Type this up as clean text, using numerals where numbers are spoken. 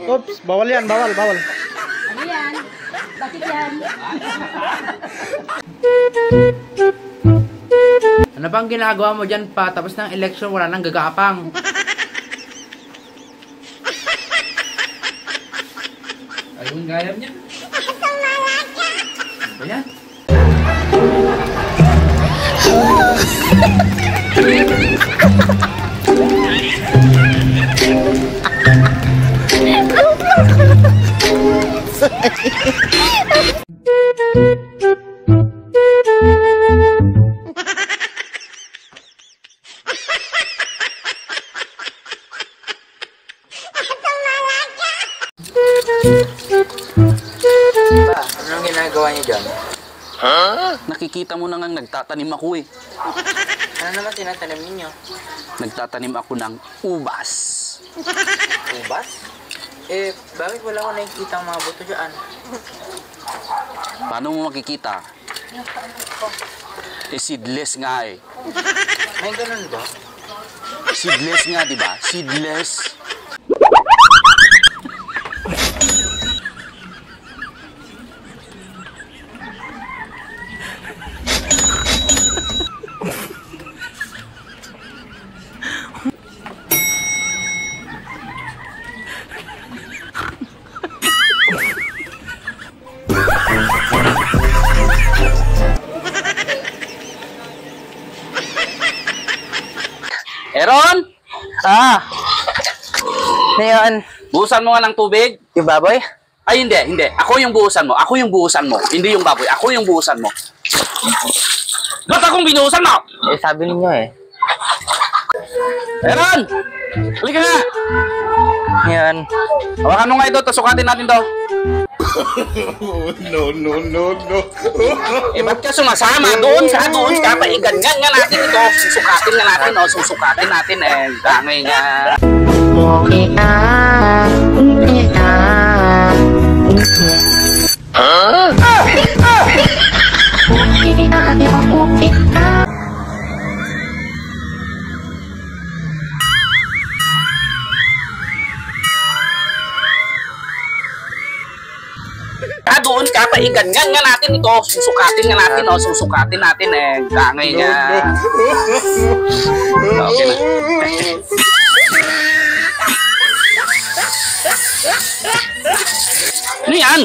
Oops, bawal yan, bawal. Ano yan? Bakit yan? Ano bang ginagawa mo dyan pa? Tapos ng election, wala nang gagapang. Ayun, gayam niya. Ano yan? Anong ginagawa niyo dyan? Nakikita mo na nga nagtatanim ako eh. Ano naman tinatanim ninyo? Nagtatanim ako ng ubas. Ubas? Eh, bakit wala ko nakikita ang mga buto dyan? Paano mo makikita? Eh, seedless nga eh. May ganun ba? Seedless nga, di ba? Seedless. Eron! Ngayon, Buhusan mo nga ng tubig. yung baboy? Ay, hindi. Ako yung buhusan mo. Hindi yung baboy. Ako yung buhusan mo. Ba't akong binuhusan mo? Eh, sabi ninyo eh. Eron! Halika nga! Ngayon, Hawakan mo nga ito, tapos sukatin natin to. No. Eh, ba't ka sumasama? Doon ka. Paigangan nga natin ito. Susukatin natin. Eh, dangay nga. Doon ka, paigangan nga natin ito. Susukatin natin. Eh, dangay nga. Okay na. Ano yan?